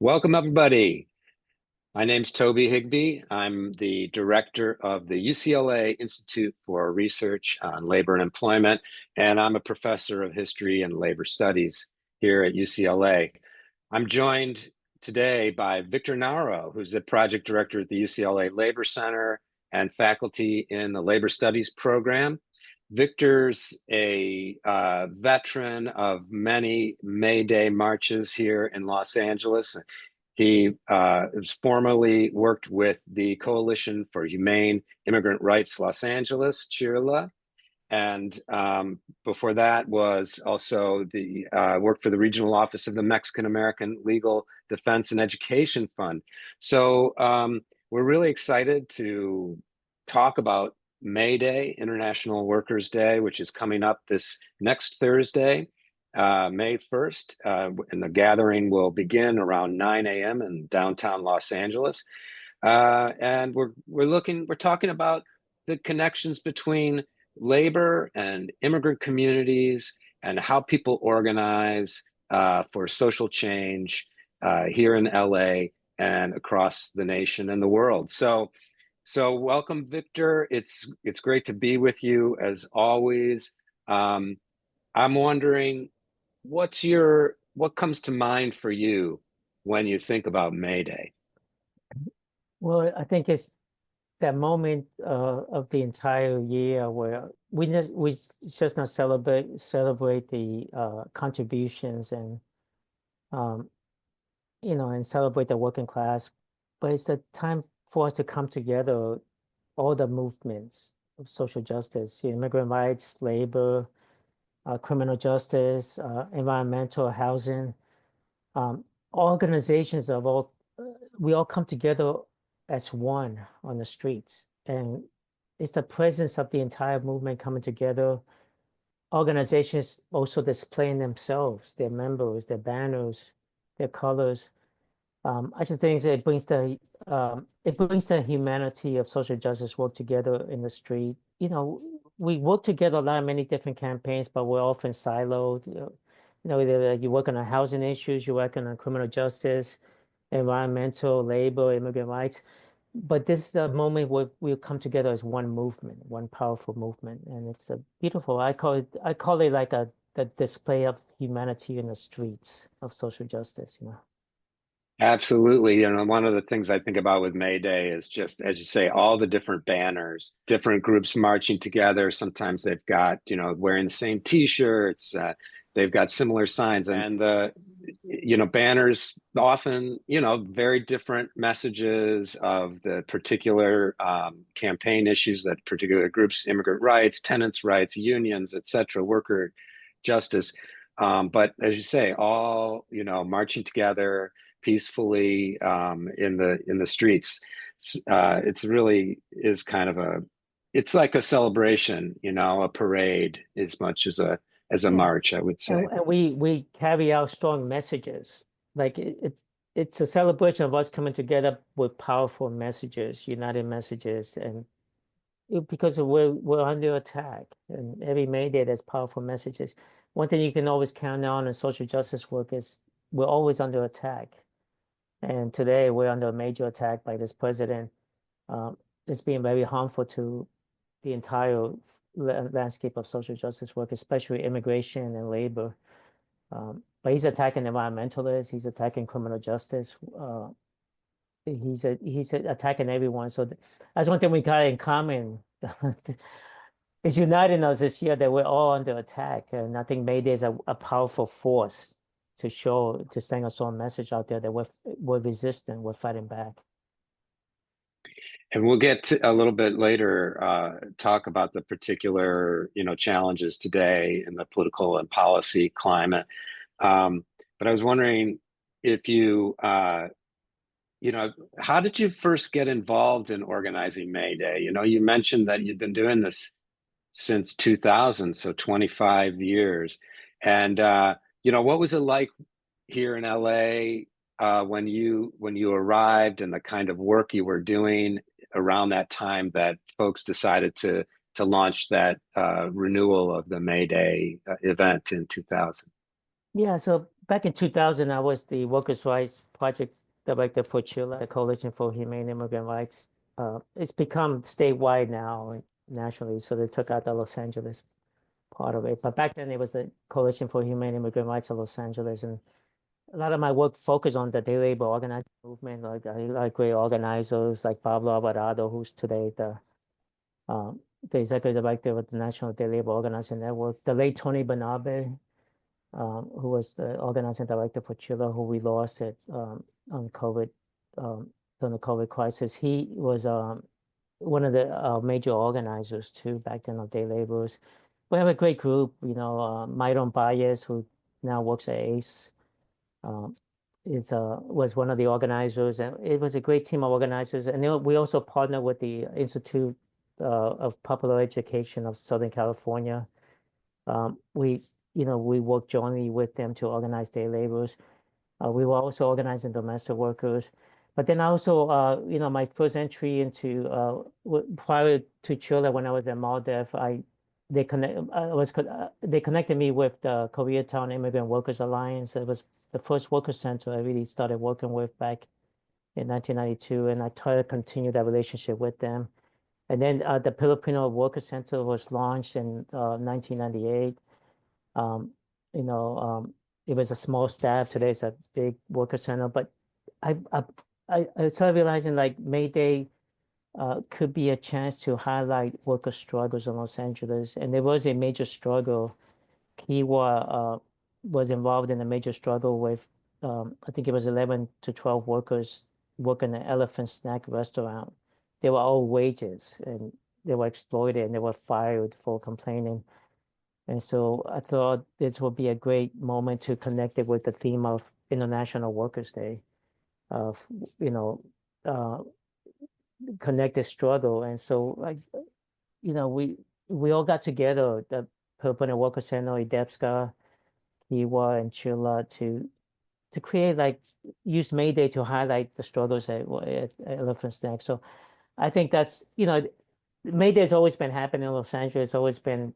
Welcome, everybody. My name's Toby Higbie. I'm the director of the UCLA Institute for Research on Labor and Employment, and I'm a professor of history and labor studies here at UCLA. I'm joined today by Victor Narro, who's the project director at the UCLA Labor Center and faculty in the Labor Studies program. Victor's a veteran of many May Day marches here in Los Angeles. He has formerly worked with the Coalition for Humane Immigrant Rights Los Angeles, CHIRLA, and before that was also the worked for the regional office of the Mexican American Legal Defense and Education Fund. So we're really excited to talk about May Day, International Workers' Day, which is coming up this next Thursday, May 1st, and the gathering will begin around 9 a.m. in downtown Los Angeles. And we're talking about the connections between labor and immigrant communities and how people organize for social change here in LA and across the nation and the world. So welcome, Victor. It's great to be with you as always. I'm wondering, what comes to mind for you when you think about May Day? Well, I think it's that moment of the entire year where we just not celebrate the contributions and and celebrate the working class, but it's the time for us to come together, all the movements of social justice, immigrant rights, labor, criminal justice, environmental, housing, organizations of all, we all come together as one on the streets. And it's the presence of the entire movement coming together. Organizations also displaying themselves, their members, their banners, their colors. I just think it brings the humanity of social justice work together in the street. We work together a lot of many different campaigns, but we're often siloed. Either you work on the housing issues, you work on criminal justice, environmental, labor, immigrant rights. But this is the moment where we'll come together as one movement, one powerful movement, and it's a beautiful. I call it like the display of humanity in the streets of social justice. Absolutely. One of the things I think about with May Day is just, as you say, all the different banners, different groups marching together. Sometimes they've got, wearing the same T-shirts. They've got similar signs, and the banners often, very different messages of the particular campaign issues that particular groups, immigrant rights, tenants' rights, unions, etc., worker justice. But as you say, all, marching together peacefully in the streets. It's really is kind of it's like a celebration, a parade as much as a march, I would say. And we carry out strong messages. Like it's a celebration of us coming together with powerful messages, united messages, and because we're under attack, and every May Day there's powerful messages. One thing you can always count on in social justice work is we're always under attack. And today we're under a major attack by this president. It's being very harmful to the entire landscape of social justice work, especially immigration and labor. But he's attacking environmentalists. He's attacking criminal justice. He's attacking everyone. So that's one thing we got in common. It's uniting us this year that we're all under attack, and I think May Day is a powerful force to send a strong message out there that we're resistant, we're fighting back. And we'll get to a little bit later, talk about the particular, challenges today in the political and policy climate. But I was wondering if you, how did you first get involved in organizing May Day? You mentioned that you've been doing this since 2000, so 25 years. And, what was it like here in LA when you arrived, and the kind of work you were doing around that time that folks decided to launch that renewal of the May Day event in 2000? Yeah, so back in 2000, I was the Workers' Rights Project Director for Chile, the Coalition for Humane Immigrant Rights. It's become statewide now and nationally, so they took out the Los Angeles part of it. But back then, it was the Coalition for Humane Immigrant Rights of Los Angeles, and a lot of my work focused on the day labor organizing movement. Like I like great organizers like Pablo Alvarado, who's today the executive director of the National Day Labor Organizing Network. The late Tony Bernabe, who was the organizing director for Chile, who we lost on COVID during the COVID crisis. He was one of the major organizers too back then of day laborers. We have a great group, Myron Baez, who now works at ACE, um, was one of the organizers, and it was a great team of organizers. And we also partner with the Institute of Popular Education of Southern California. We work jointly with them to organize day laborers. We were also organizing domestic workers. But then also, my first entry into prior to Chile, when I was at MALDEF, they connected me with the Koreatown Immigrant Workers Alliance. It was the first worker center I really started working with back in 1992, and I tried to continue that relationship with them. And then the Filipino Worker Center was launched in 1998. Um, you know, it was a small staff. Today it's a big worker center, but I I I started realizing like May Day could be a chance to highlight worker struggles in Los Angeles, and there was a major struggle. Kiwa was involved in a major struggle with I think it was 11 to 12 workers working at Elephant Snack restaurant. They were all wages and they were exploited and they were fired for complaining. And so I thought this would be a great moment to connect it with the theme of International Workers' Day, of, you know, uh, connected struggle. And so, like, we all got together, the Filipino Worker Center, Idepska, Kiwa, and Chila to create, like, use May Day to highlight the struggles at Elephant Snack. So I think that's, May Day has always been happening in Los Angeles, it's always been,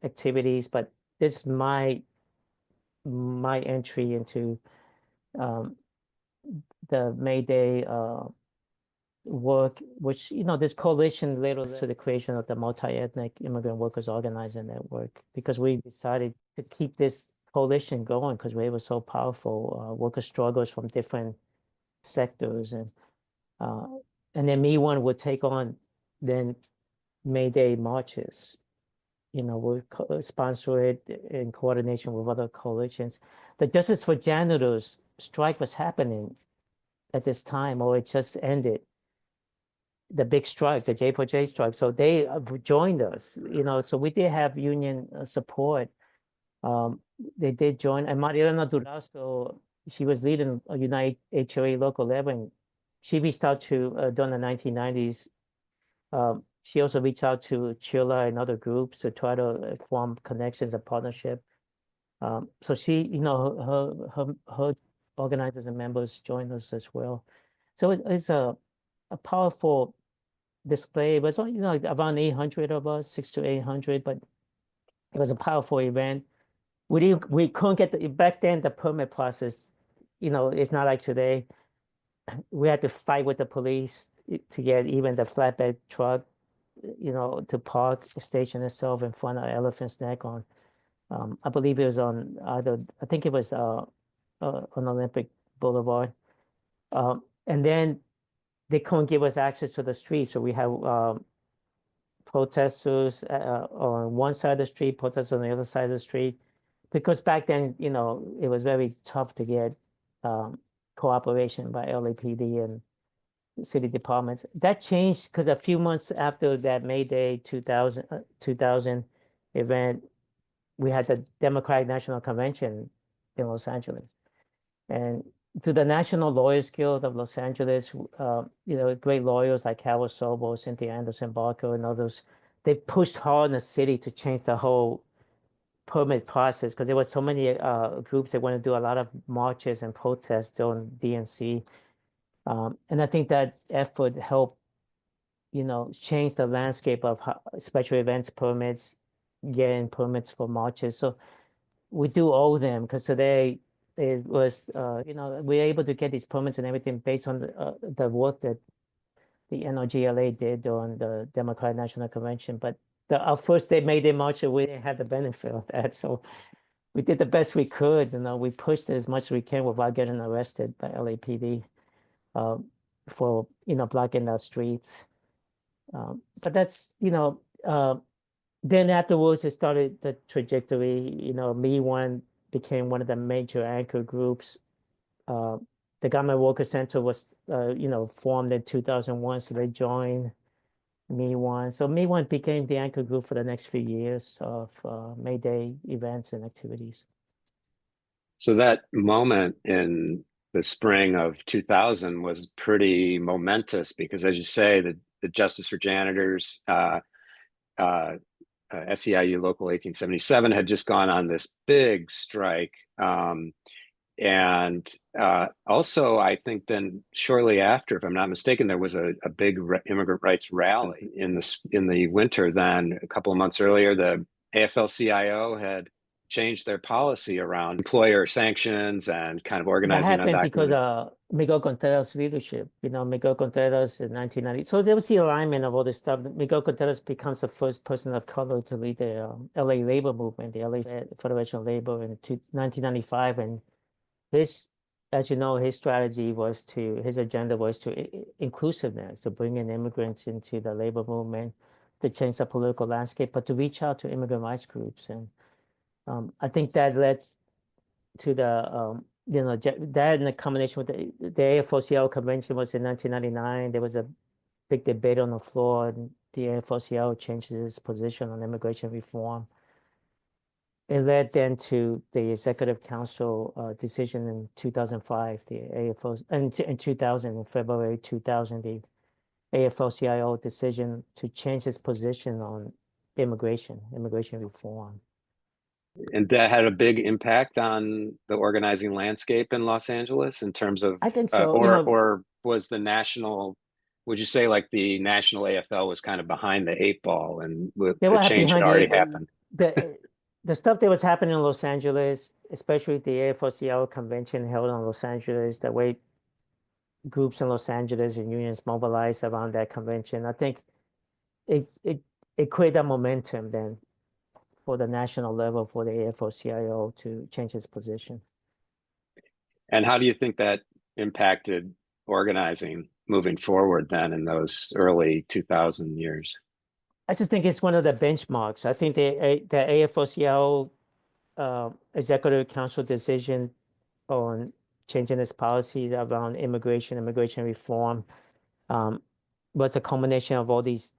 activities, but this is my entry into um, the May Day work, which, this coalition led to the creation of the Multi-Ethnic Immigrant Workers Organizing Network, because we decided to keep this coalition going because it was so powerful. Worker struggles from different sectors, uh, and then Me One would take on then May Day marches. We'll sponsor it in coordination with other coalitions. The Justice for Janitors strike was happening at this time, or it just ended. The big strike, the J4J strike. So they joined us, so we did have union support. They did join, and Mariana Durazo, she was leading a Unite HOA Local 11. She reached out to, during the 1990s. She also reached out to Chila and other groups to try to form connections and partnership. So she, her organizers and members joined us as well. So it's a powerful display. It was only, around 800 of us, 600 to 800, but it was a powerful event. We couldn't get back then the permit process, it's not like today. We had to fight with the police to get even the flatbed truck, to park the station itself in front of Elephant's Neck on, I believe it was on I think it was on Olympic Boulevard. And then they couldn't give us access to the street. So we have protesters on one side of the street, protesters on the other side of the street. Because back then, it was very tough to get cooperation by LAPD and city departments. That changed because a few months after that May Day 2000 event, we had the Democratic National Convention in Los Angeles. And through the National Lawyers Guild of Los Angeles, great lawyers like Howard Sobel, Cynthia Anderson Barker, and others, they pushed hard in the city to change the whole permit process because there were so many groups that want to do a lot of marches and protests during DNC. And I think that effort helped, change the landscape of how special events permits, getting permits for marches. So we do owe them because today it was, we were able to get these permits and everything based on the work that the NOGLA did on the Democratic National Convention. But our first day May Day march, we didn't have the benefit of that. So we did the best we could. We pushed it as much as we can without getting arrested by LAPD for, blocking the streets. But that's, then afterwards, it started the trajectory. Me One became one of the major anchor groups. The Government Worker Center was, formed in 2001, so they joined Me One. So Me One became the anchor group for the next few years of May Day events and activities. So that moment in the spring of 2000 was pretty momentous because, as you say, the Justice for Janitors, SEIU Local 1877 had just gone on this big strike. And also, I think then shortly after, if I'm not mistaken, there was a big immigrant rights rally in the winter. Then a couple of months earlier, the AFL-CIO had changed their policy around employer sanctions and kind of That organizing happened because undocumented. Miguel Contreras' leadership. Miguel Contreras in 1990. So there was the alignment of all this stuff. Miguel Contreras becomes the first person of color to lead the LA labor movement, the LA Federation of Labor in 1995. And his, as you know, his strategy was his agenda was to inclusiveness, to bring in immigrants into the labor movement, to change the political landscape, but to reach out to immigrant rights groups. And I think that led to the that in the combination with the AFL-CIO convention was in 1999. There was a big debate on the floor, and the AFL-CIO changed its position on immigration reform. It led then to the Executive Council decision in 2005, the AFL, and in 2000, in February 2000, the AFL-CIO decision to change its position on immigration reform. And that had a big impact on the organizing landscape in Los Angeles in terms of, I think so. or was the national, would you say like the national AFL was kind of behind the eight ball and They the were change had behind already happened? The stuff that was happening in Los Angeles, especially the AFL-CIO convention held in Los Angeles, the way groups in Los Angeles and unions mobilized around that convention, I think it created a momentum then for the national level for the AFL-CIO to change its position. And how do you think that impacted organizing moving forward then in those early 2000 years? I just think it's one of the benchmarks. I think the AFL-CIO Executive Council decision on changing its policies around immigration reform was a combination of all these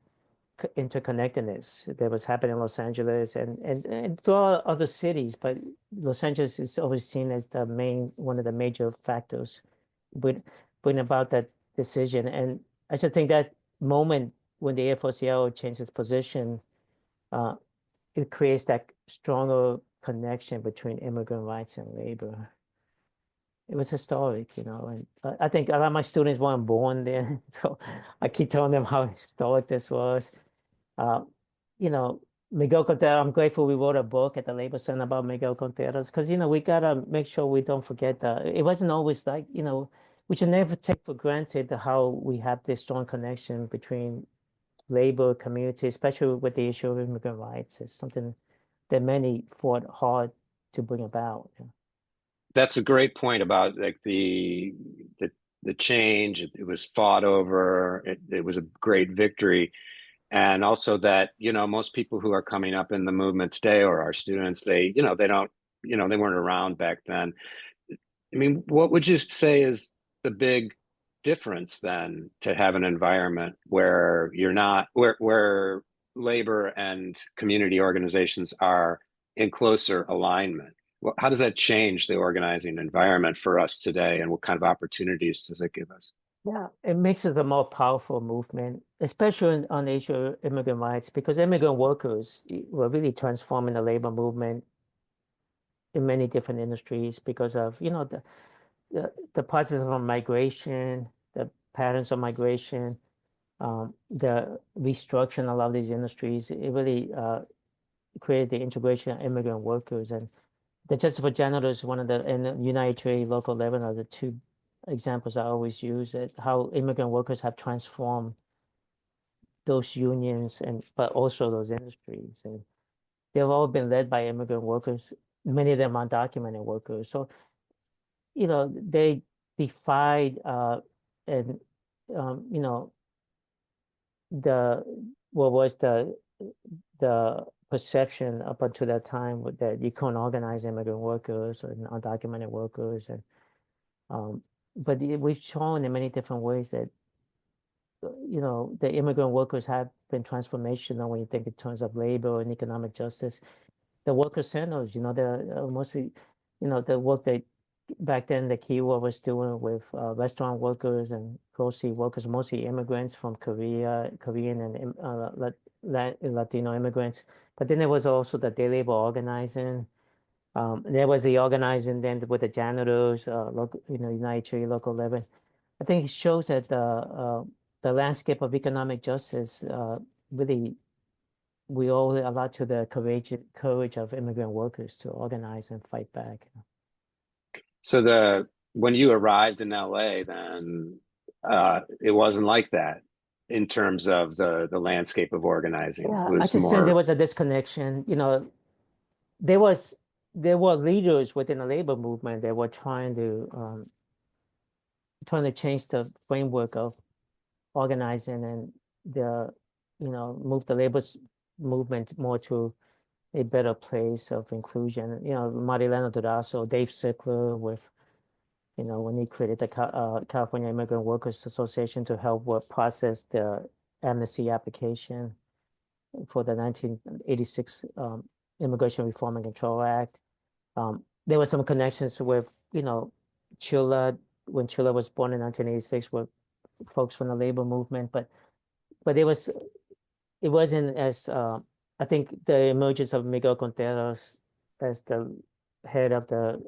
interconnectedness that was happening in Los Angeles and throughout other cities, but Los Angeles is always seen as one of the major factors bring about that decision. And I just think that moment when the AFL-CIO changed its position, it creates that stronger connection between immigrant rights and labor. It was historic, and I think a lot of my students weren't born there, so I keep telling them how historic this was. Miguel Contreras, I'm grateful we wrote a book at the Labor Center about Miguel Contreras because, we got to make sure we don't forget that it wasn't always like, we should never take for granted how we have this strong connection between labor community, especially with the issue of immigrant rights. It's something that many fought hard to bring about. That's a great point about like the change. It was fought over. It was a great victory. And also that, most people who are coming up in the movement today or our students, they don't, they weren't around back then. I mean, what would you say is the big difference then to have an environment where you're not, where labor and community organizations are in closer alignment? Well, how does that change the organizing environment for us today, and what kind of opportunities does it give us? Yeah, it makes it a more powerful movement, especially on the issue of immigrant rights, because immigrant workers were really transforming the labor movement in many different industries because of, the process of migration, the patterns of migration, the restructuring of these industries. It really created the integration of immigrant workers, and the Justice for Janitors, one of the, and the United Trade Local 11 are the two examples I always use, it how immigrant workers have transformed those unions and but also those industries, and they've all been led by immigrant workers. Many of them are undocumented workers, so they defied and you know the what was the perception up until that time that you couldn't organize immigrant workers or undocumented workers, and but we've shown in many different ways that the immigrant workers have been transformational when you think in terms of labor and economic justice. The worker centers, they're mostly, the work that back then the Kiwa was doing with restaurant workers and grocery workers, mostly immigrants from Korean and Latino immigrants. But then there was also the day labor organizing. There was the organizing then with the janitors, local, United Trade Local 11. I think it shows that the landscape of economic justice really we owe a lot to the courage of immigrant workers to organize and fight back. So when you arrived in LA, then it wasn't like that in terms of the landscape of organizing. Yeah, It I was just sense there more. was a disconnection. There was there were leaders within the labor movement that were trying to change the framework of organizing and the move the movement more to a better place of inclusion. Marilena Durazo, Dave Sickler with when he created the California Immigrant Workers Association to help process the amnesty application for the 1986 Immigration Reform and Control Act. There were some connections with, Chula, when Chula was born in 1986, with folks from the labor movement, but it wasn't as I think the emergence of Miguel Contreras as the head of the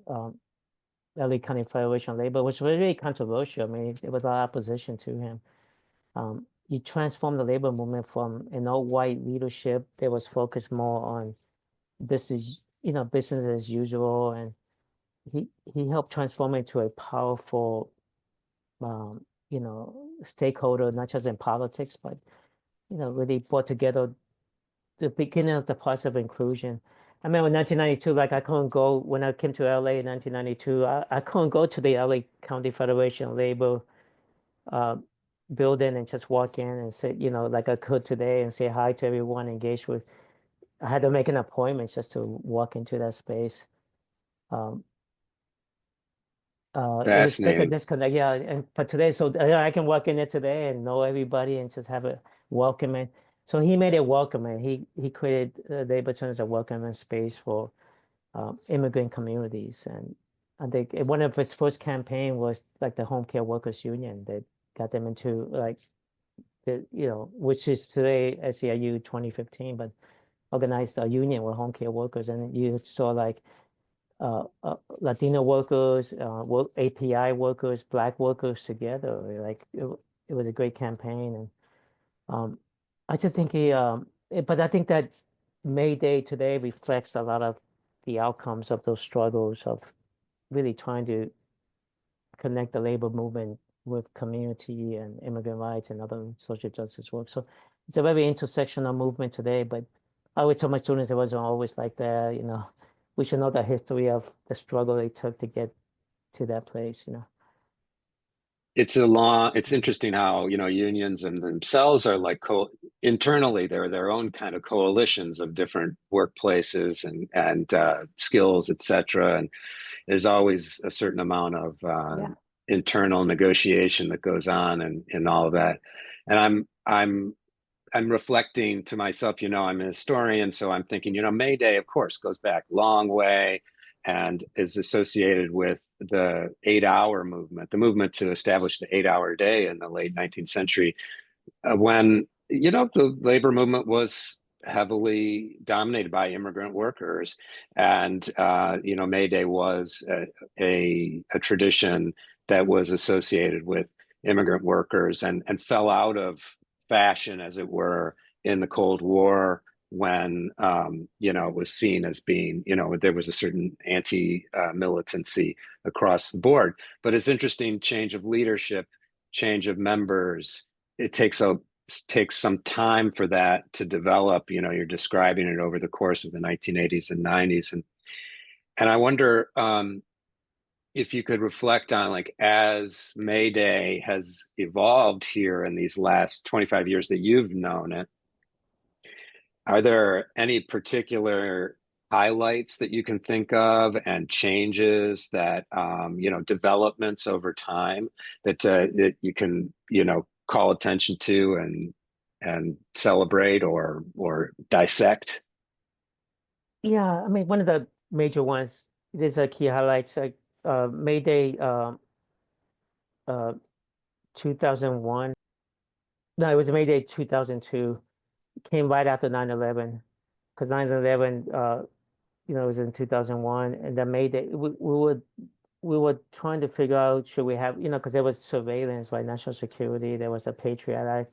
LA County Federation of Labor was really controversial. I mean, there was a lot of opposition to him. He transformed the labor movement from an all-white leadership that was focused more on business, business as usual, and he helped transform it to a powerful, stakeholder, not just in politics, but really brought together the beginning of the process of inclusion. I remember in 1992, like I couldn't go when I came to LA in 1992. I couldn't go to the LA County Federation of Labor uh, building and just walk in and say, like I could today and say hi to everyone, engage with. I had to make an appointment just to walk into that space. Um, it was just a Fascinating. disconnect, yeah. And but today, so I can walk in there today and know everybody and just have a welcoming. So he made it welcoming. He created labor centers a welcoming space for immigrant communities, and I think one of his first campaign was like the Home Care Workers Union that got them into like which is today SEIU 2015, but organized a union with home care workers, and you saw like Latino workers, API workers, Black workers together. Like it was a great campaign, and I just think but I think that May Day today reflects a lot of the outcomes of those struggles of really trying to connect the labor movement with community and immigrant rights and other social justice work. So it's a very intersectional movement today, but I always tell my students it wasn't always like that. We should know the history of the struggle it took to get to that place. It's interesting how, unions and themselves are like internally, they're their own kind of coalitions of different workplaces and skills, etc. And there's always a certain amount of Yeah. internal negotiation that goes on and all of that. And I'm reflecting to myself, I'm a historian, so I'm thinking, May Day, of course, goes back a long way and is associated with the 8-hour movement, the movement to establish the 8-hour day in the late 19th century, when, the labor movement was heavily dominated by immigrant workers. And, May Day was a tradition that was associated with immigrant workers and fell out of fashion, as it were, in the Cold War when it was seen as being, there was a certain anti-militancy across the board. But it's interesting, change of leadership, change of members. It takes some time for that to develop. You're describing it over the course of the 1980s and 90s, and I wonder if you could reflect on, like, as May Day has evolved here in these last 25 years that you've known it, are there any particular highlights that you can think of and changes that, developments over time that you can, call attention to and celebrate or dissect? Yeah, I mean, one of the major ones, there's a key highlights, like May Day uh 2001. No, it was May Day 2002. Came right after 9/11, because 9/11 it was in 2001, and then May Day we were trying to figure out, should we have, because there was surveillance, right, national security, there was a Patriot Act,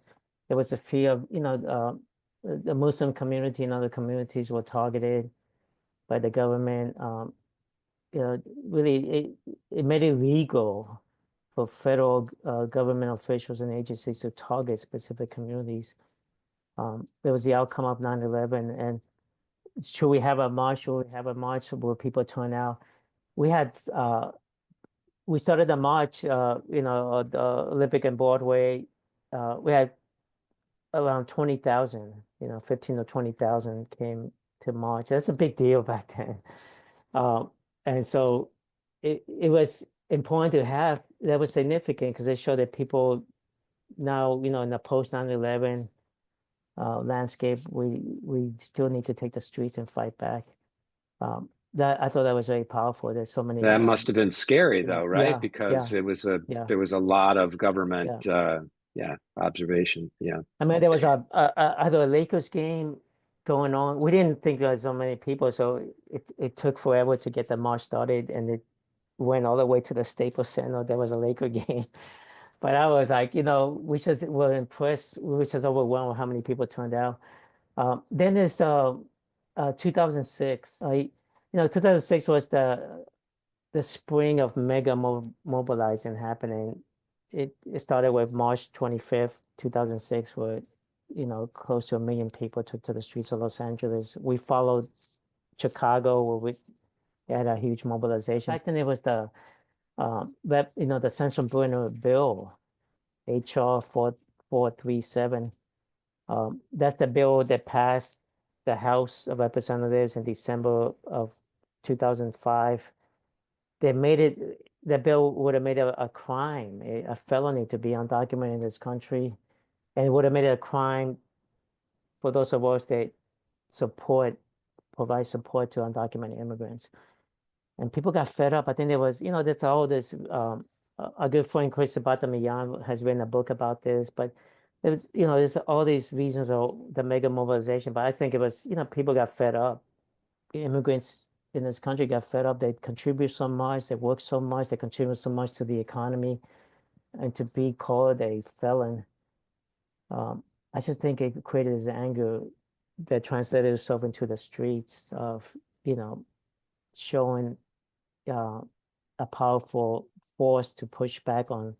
there was a fear of, the Muslim community and other communities were targeted by the government. Really, it made it legal for federal government officials and agencies to target specific communities. There was the outcome of 9/11, and should we have a march? Should we have a march where people turn out? We had we started the march, on the Olympic and Broadway. We had around 20,000, 15 or 20,000 came to march. That's a big deal back then. And so it was important to have, that was significant because it showed that people now, in the post 9/11 landscape, we still need to take the streets and fight back. That I thought that was very powerful. There's so many. That must have been scary, though, right? Yeah, Because yeah, there was a lot of government, observation. Yeah. I mean, there was either a Lakers game going on. We didn't think there was so many people, so it took forever to get the march started, and it went all the way to the Staples Center. There was a Laker game. But I was like, we just were impressed. We were just overwhelmed with how many people turned out. Then there's 2006. 2006 was the spring of mega mobilizing happening. It started with March 25th, 2006, where close to 1 million people took to the streets of Los Angeles. We followed Chicago, where we had a huge mobilization. Back then, it was the Sensenbrenner bill, HR 4437. That's the bill that passed the House of Representatives in December of 2005. The bill would have made it a crime, a felony, to be undocumented in this country. And it would have made it a crime for those of us that provide support to undocumented immigrants. And people got fed up. I think there was, that's all this, a good friend, Chris Sabatamayan, has written a book about this, but there's all these reasons of the mega mobilization. But I think it was, people got fed up. Immigrants in this country got fed up. They contribute so much, they work so much, they contribute so much to the economy, and to be called a felon, I just think it created this anger that translated itself into the streets of, showing a powerful force to push back on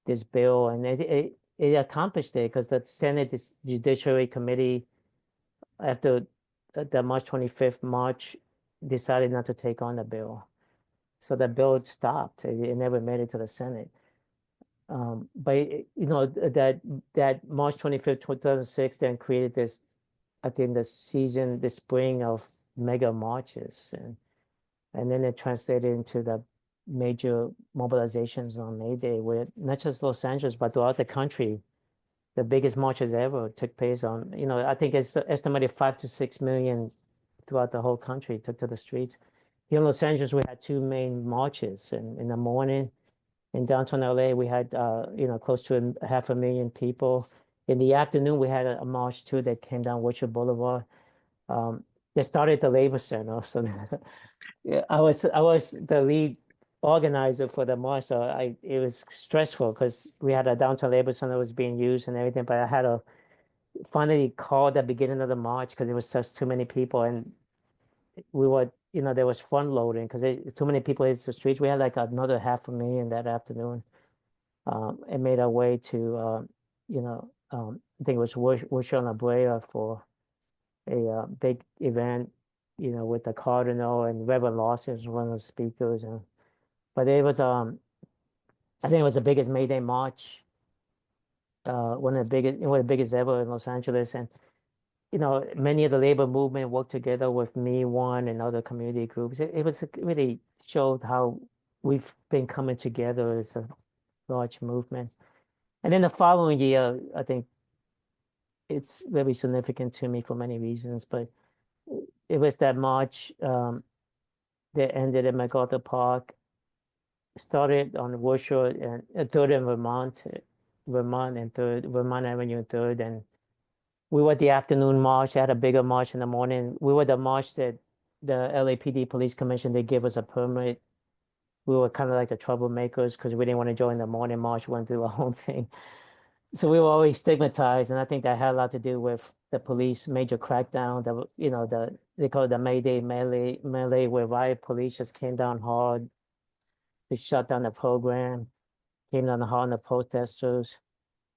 this bill. And it accomplished it, because the Senate Judiciary Committee, after the March 25th march, decided not to take on the bill. So the bill stopped. It never made it to the Senate. But that March 25th, 2006 then created this, I think, the spring of mega marches, and then it translated into the major mobilizations on May Day, where not just Los Angeles, but throughout the country, the biggest marches ever took place on, I think it's estimated 5 to 6 million throughout the whole country took to the streets. Here in Los Angeles, we had 2 main marches. And in the morning, in downtown LA, we had, close to 500,000 people. In the afternoon, we had a march too that came down Wilshire Boulevard. They started at the Labor Center. So yeah, I was the lead organizer for the march. So it was stressful because we had a downtown Labor Center was being used and everything, but I had to finally called the beginning of the march because there was just too many people, and we were, there was front loading because too many people hit the streets. We had like another 500,000 that afternoon, and made our way to, I think it was Worship La Brea for a big event, with the Cardinal and Reverend Lawson as one of the speakers. And but it was, I think it was the biggest May Day march, one of the biggest ever in Los Angeles. And many of the labor movement worked together with Me One and other community groups. It really showed how we've been coming together as a large movement. And then the following year, I think it's very significant to me for many reasons, but it was that march that ended at MacArthur Park, started on Worship and Third and Vermont and Vermont Avenue and Third, and we were the afternoon march. They had a bigger march in the morning. We were the march that the LAPD Police Commission, they gave us a permit. We were kind of like the troublemakers because we didn't want to join the morning march, went through the whole thing. So we were always stigmatized, and I think that had a lot to do with the police major crackdown. They call it the May Day melee, where riot police just came down hard. They shut down the program, came down hard on the protesters.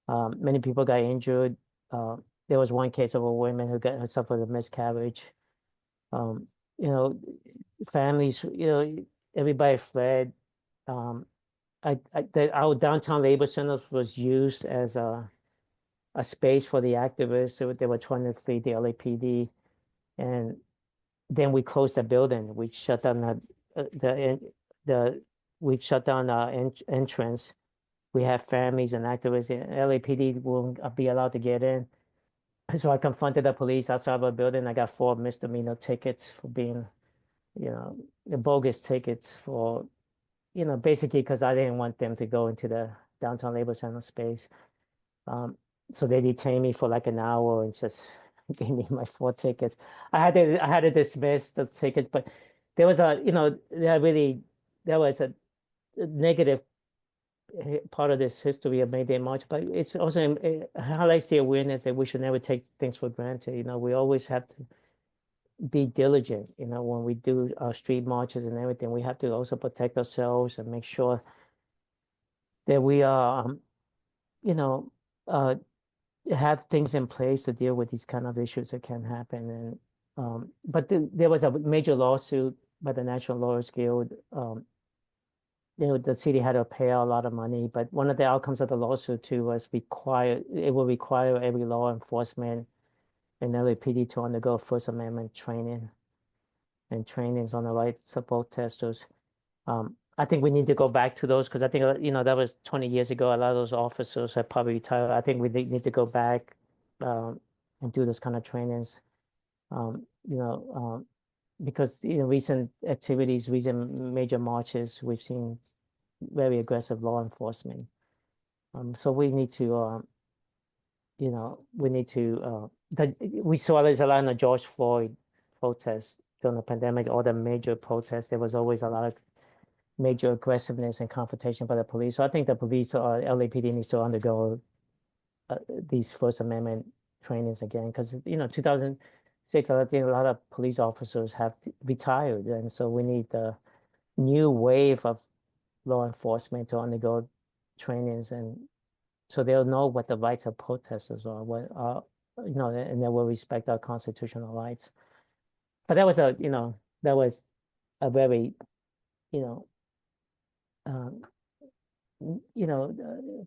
Many people got injured. There was one case of a woman who suffered a miscarriage. Um, you know, families, everybody fled. Our downtown labor center was used as a space for the activists. So they were trying to flee the LAPD, and then we closed the building. We shut down the we shut down our entrance. We have families and activists. LAPD won't be allowed to get in. So I confronted the police outside of our building. I got 4 misdemeanor tickets for being, the bogus tickets for, basically because I didn't want them to go into the downtown labor center space. So they detained me for like an hour and just gave me my 4 tickets. I had to dismiss the tickets, but there was there was a negative part of this history of May Day March, but it's also it highlights the awareness that we should never take things for granted. We always have to be diligent. When we do our street marches and everything, we have to also protect ourselves and make sure that we are, you know, uh, have things in place to deal with these kind of issues that can happen. And but there was a major lawsuit by the National Lawyers Guild. The city had to pay a lot of money, but one of the outcomes of the lawsuit too was it will require every law enforcement and LAPD to undergo First Amendment training and trainings on the rights of protesters. I think we need to go back to those because I think that was 20 years ago. A lot of those officers have probably retired. I think we need to go back and do those kind of trainings. Because recent activities, recent major marches, we've seen very aggressive law enforcement. So we need to, we saw this a lot in the George Floyd protests during the pandemic, all the major protests. There was always a lot of major aggressiveness and confrontation by the police. So I think the police or LAPD needs to undergo these First Amendment trainings again, because 2006, I think a lot of police officers have retired, and so we need the new wave of law enforcement to undergo trainings, and so they'll know what the rights of protesters are, what are, and they will respect our constitutional rights. But that was a very, you know, um,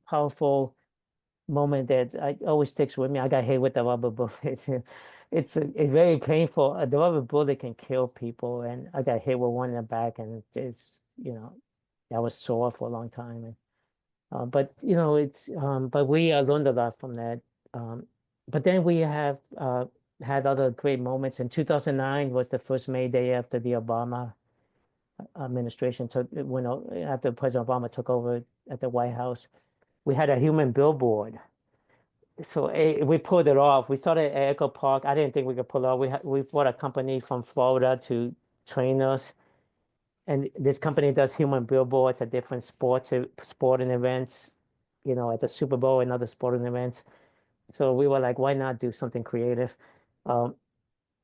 powerful moment that always sticks with me. I got hit with the rubber bullet. It's very painful. The rubber bullet can kill people, and I got hit with one in the back, and I was sore for a long time. And but we learned a lot from that. But then we have had other great moments. In 2009 was the first May Day after the Obama administration after President Obama took over at the White House. We had a human billboard. So we pulled it off. We started at Echo Park. I didn't think we could pull it off. We brought a company from Florida to train us. And this company does human billboards at different sporting events, at the Super Bowl and other sporting events. So we were like, why not do something creative? Um,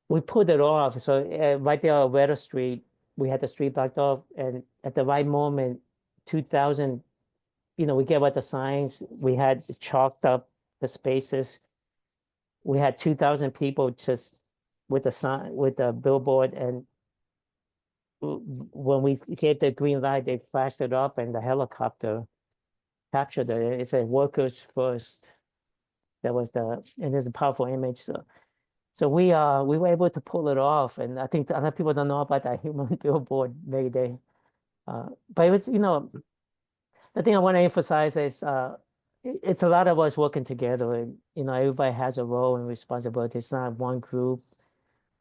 we pulled it off. So right there on Weather Street, we had the street blocked off, and at the right moment, 2000, we gave out the signs. We had chalked up the spaces. We had 2,000 people just with the sign, with the billboard, and when we gave the green light, they flashed it up, and the helicopter captured it. It said "Workers First." That was and it's a powerful image. So we were able to pull it off, and I think a lot of people don't know about that human billboard Mayday. But it was, the thing I want to emphasize is it's a lot of us working together, and everybody has a role and responsibility. It's not one group.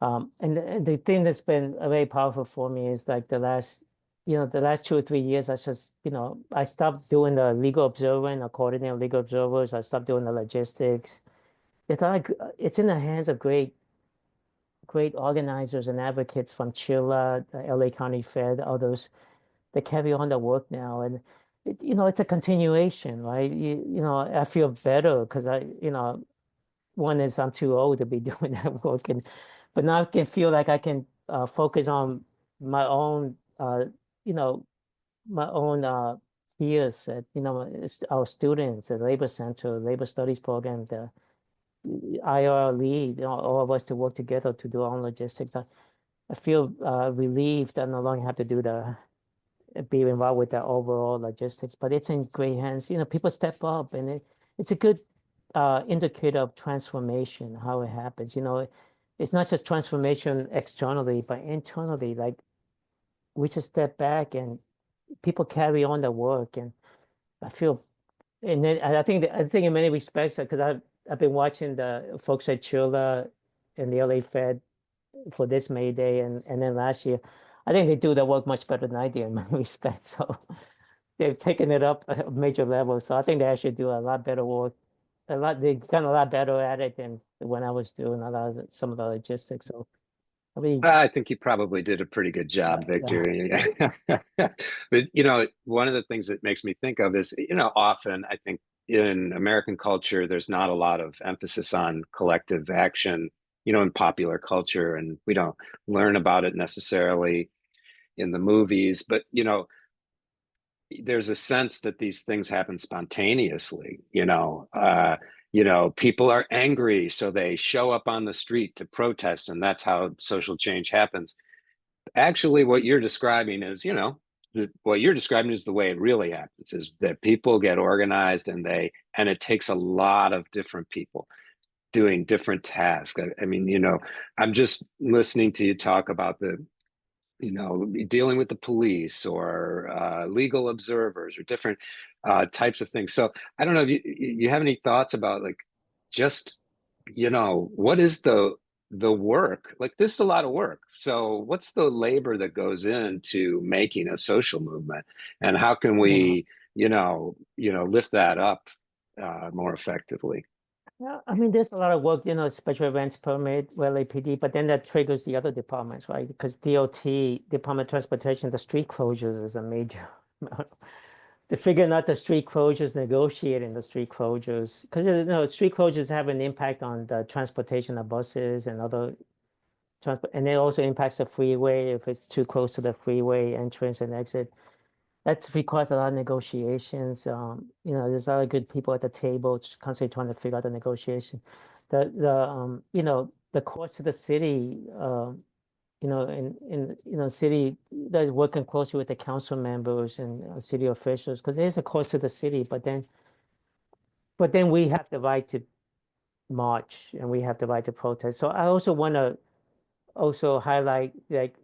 And the thing that's been very powerful for me is like the last 2 or 3 years, I stopped doing the legal observing or coordinating legal observers. I stopped doing the logistics. It's in the hands of great organizers and advocates from Chilla, the LA County Fed, others that carry on the work now. And it's a continuation, right? I feel better because one is I'm too old to be doing that work, but now I can feel like I can focus on my own, you know, my own peers at, our students at Labor Center, Labor Studies program, the IRLE, all of us to work together to do our own logistics. I feel relieved I no longer have to be involved with the overall logistics, but it's in great hands. People step up, and it's a good indicator of transformation, how it happens. It's not just transformation externally, but internally. Like we just step back, and people carry on the work, and I feel, and then I think in many respects, because I've been watching the folks at Chula and the LA Fed for this May Day, and then last year, I think they do the work much better than I did in many respects. So they've taken it up a major level. So I think they actually do a lot better work. They've gotten a lot better at it than when I was doing some of the logistics. So I mean, I think you probably did a pretty good job, yeah, Victor. But one of the things that makes me think of is, often I think in American culture, there's not a lot of emphasis on collective action, in popular culture, and we don't learn about it necessarily in the movies. But there's a sense that these things happen spontaneously. People are angry, so they show up on the street to protest, and that's how social change happens. Actually, what you're describing is, what you're describing is the way it really happens, is that people get organized, and it takes a lot of different people doing different tasks. I mean, I'm just listening to you talk about dealing with the police or legal observers or different types of things. So I don't know if you have any thoughts about like just what is the work? Like this is a lot of work. So what's the labor that goes into making a social movement, and how can yeah. we lift that up more effectively? Yeah, I mean, there's a lot of work, special events permit, LAPD, but then that triggers the other departments, right? Because DOT, Department of Transportation, the street closures is a major. They're figuring out the street closures, negotiating the street closures, because street closures have an impact on the transportation of buses and other transport, and it also impacts the freeway if it's too close to the freeway entrance and exit. That's requires a lot of negotiations. There's a lot of good people at the table constantly trying to figure out the negotiation. The cost to the city, city that's working closely with the council members and city officials, because there's a cost to the city, but then we have the right to march and we have the right to protest. So I also want to also highlight like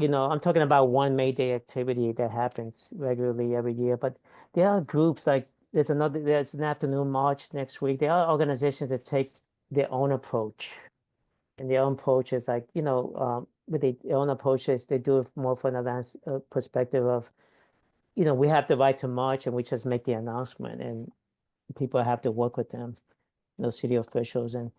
I'm talking about one May Day activity that happens regularly every year, but there are groups like there's an afternoon march next week. There are organizations that take their own approach, and their own approach is like with their own approaches they do it more from an advanced perspective of we have the right to march and we just make the announcement and people have to work with them, city officials. And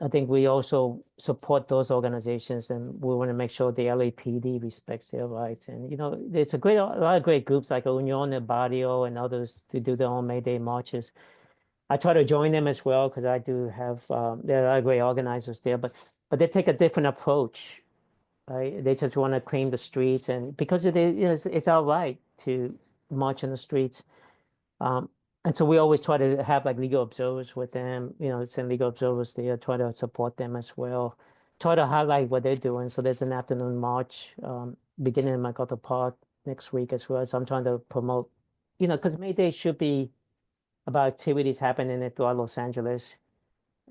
I think we also support those organizations, and we want to make sure the LAPD respects their rights. And it's a lot of great groups like Union and Barrio and others to do their own May Day marches. I try to join them as well because I do have there are great organizers there, but they take a different approach, right? They just want to clean the streets, and because it's our right to march in the streets. Um, and so we always try to have like legal observers with them, send legal observers there, try to support them as well, try to highlight what they're doing. So there's an afternoon march beginning in MacArthur Park next week as well. So I'm trying to promote, because May Day should be about activities happening throughout Los Angeles.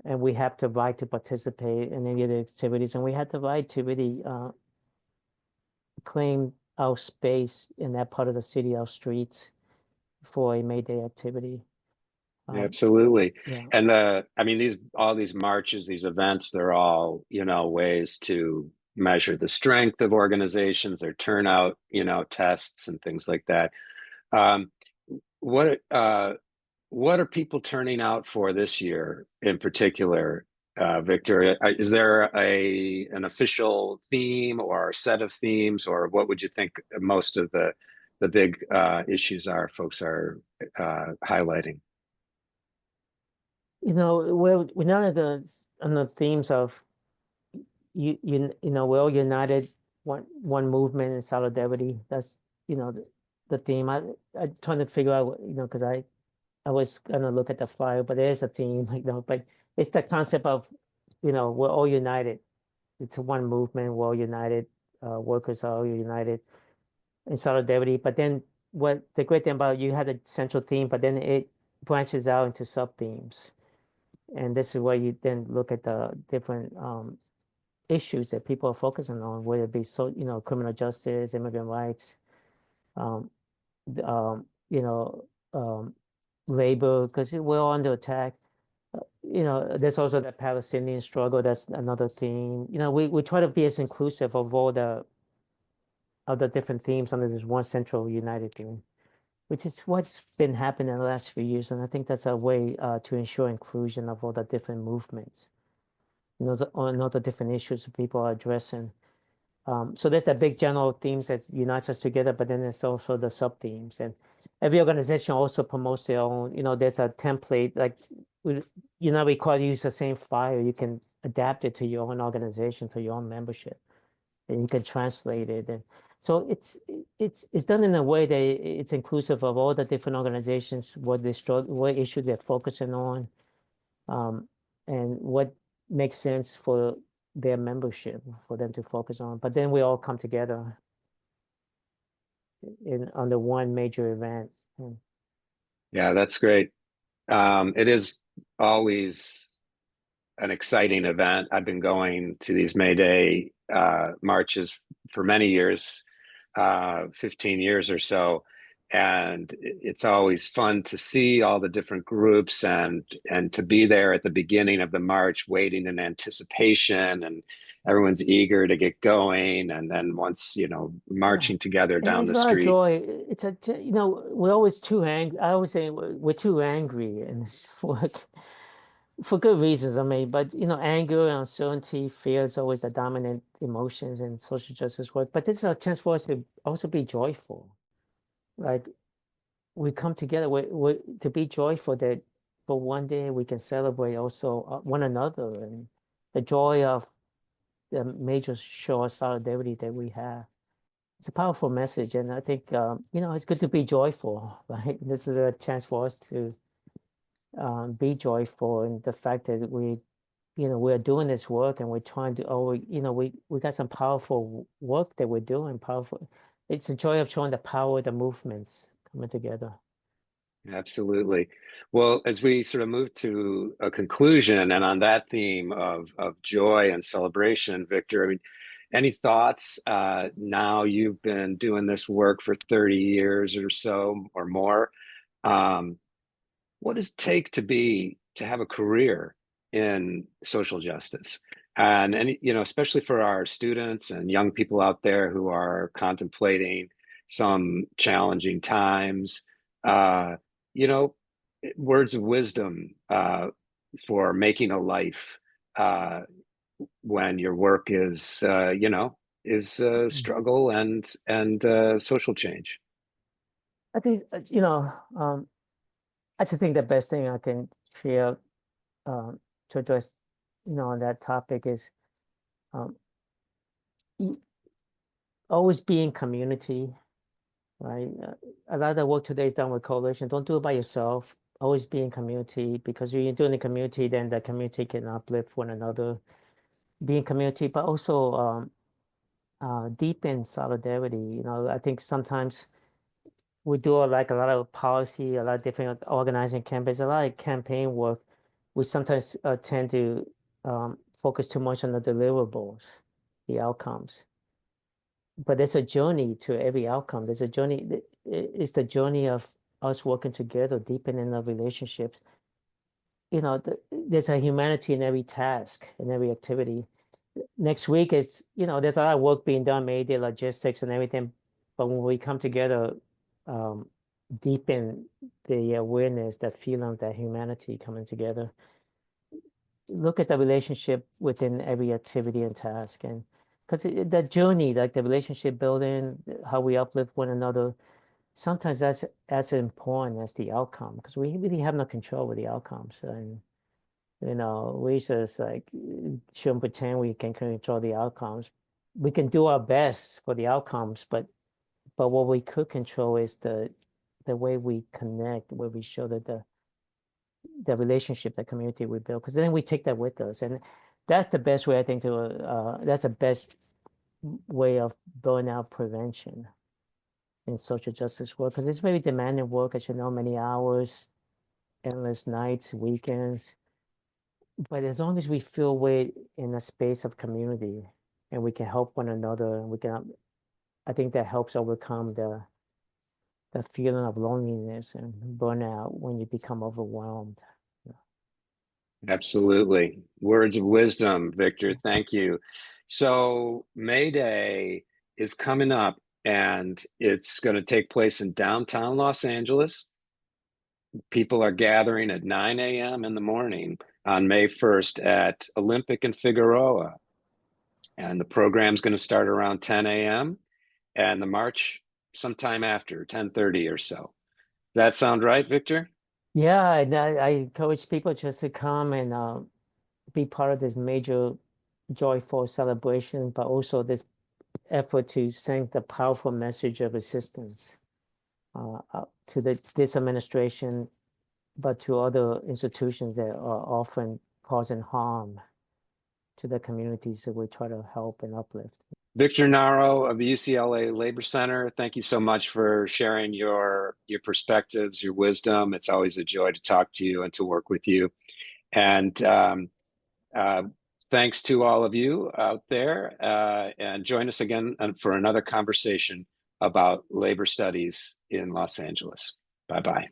And we have the right to participate in any of the activities. And we have the right to really claim our space in that part of the city, our streets, for a May Day activity. Yeah, Um, absolutely. yeah. And I mean, all these marches, these events, they're all, ways to measure the strength of organizations, their turnout, tests and things like that. Um, what what are people turning out for this year in particular, Victor? Is there an official theme or a set of themes, or what would you think most of the big folks are highlighting? We're not on the themes of we're all united, one movement in solidarity. That's the theme. I'm trying to figure out because I was gonna look at the flyer, but there is a theme, but it's the concept of we're all united. It's one movement. We're all united. Workers are all united in solidarity. But then what the great thing about you have a central theme, but then it branches out into sub themes. And this is where you then look at the different issues that people are focusing on, whether it be criminal justice, immigrant rights, um, um, you know, um, labor, because we're all under attack. There's also the Palestinian struggle. That's another theme. We try to be as inclusive of all the other different themes under this one central united theme, which is what's been happening in the last few years. And I think that's a way to ensure inclusion of all the different movements, on all the different issues that people are addressing. So there's that big general themes that unites us together, but then there's also the sub themes. And every organization also promotes their own, there's a template, like you're not required to use the same flyer. You can adapt it to your own organization, to your own membership, and you can translate it. And so it's done in a way that it's inclusive of all the different organizations, what issues they're focusing on, um, and what makes sense for their membership for them to focus on. But then we all come together under one major event. Yeah, that's great. It is always an exciting event. I've been going to these May Day marches for many years, 15 years or so. And it's always fun to see all the different groups and to be there at the beginning of the march, waiting in anticipation, and everyone's eager to get going. And then once, Yeah. marching together And down it's the not street. joy. We're always too angry. I always say we're too angry and for good reasons. I mean, but anger, uncertainty, fear is always the dominant emotions in social justice work. But this is a chance for us to also be joyful. Like we come together to be joyful that for one day we can celebrate also one another and the joy of the major show of solidarity that we have. It's a powerful message, and I think it's good to be joyful, right? This is a chance for us to be joyful in the fact that we're doing this work and we're trying to. We got some powerful work that we're doing. Powerful. It's a joy of showing the power of the movements coming together. Absolutely. Well, as we sort of move to a conclusion and on that theme of joy and celebration, Victor, I mean, any thoughts? Now you've been doing this work for 30 years or so or more. Um, what does it take to have a career in social justice? And especially for our students and young people out there who are contemplating some challenging times, uh, you know, words of wisdom for making a life uh, when your work is Mm. struggle and social change. I think I just think the best thing I can share to address, on that topic is um, always be in community, right? A lot of the work today is done with coalition. Don't do it by yourself. Always be in community, because when you're doing the community, then the community can uplift one another. Be in community, but also deepen solidarity. I think sometimes we do a lot of policy, a lot of different organizing campaigns, a lot of campaign work. We sometimes tend to focus too much on the deliverables, the outcomes. But there's a journey to every outcome. There's a journey. It's the journey of us working together, deepening the relationships. There's a humanity in every task, in every activity. Next week, there's a lot of work being done, maybe logistics and everything. But when we come together, deepen the awareness, that feeling of that humanity coming together. Look at the relationship within every activity and task, and because that journey, like the relationship building, how we uplift one another, sometimes that's as important as the outcome, because we really have no control with the outcomes. And we just shouldn't pretend we can control the outcomes. We can do our best for the outcomes, but what we could control is the way we connect, where we show that the relationship, the community we build, because then we take that with us. And that's the best way, I think, that's the best way of burnout prevention in social justice work, because it's very demanding work, as you know, many hours, endless nights, weekends. But as long as we feel we're in a space of community and we can help one another, and I think that helps overcome the feeling of loneliness and burnout when you become overwhelmed. Absolutely. Words of wisdom, Victor. Thank you. So May Day is coming up, and it's going to take place in downtown Los Angeles. People are gathering at 9 a.m. in the morning on May 1st at Olympic and Figueroa. And the program's going to start around 10 a.m. and the march sometime after 10:30 or so. That sound right, Victor? Yeah, and I encourage people just to come and be part of this major joyful celebration, but also this effort to send the powerful message of resistance to this administration, but to other institutions that are often causing harm to the communities that we try to help and uplift. Victor Narro of the UCLA Labor Center, thank you so much for sharing your perspectives, your wisdom. It's always a joy to talk to you and to work with you. And thanks to all of you out there. And join us again for another conversation about labor studies in Los Angeles. Bye-bye.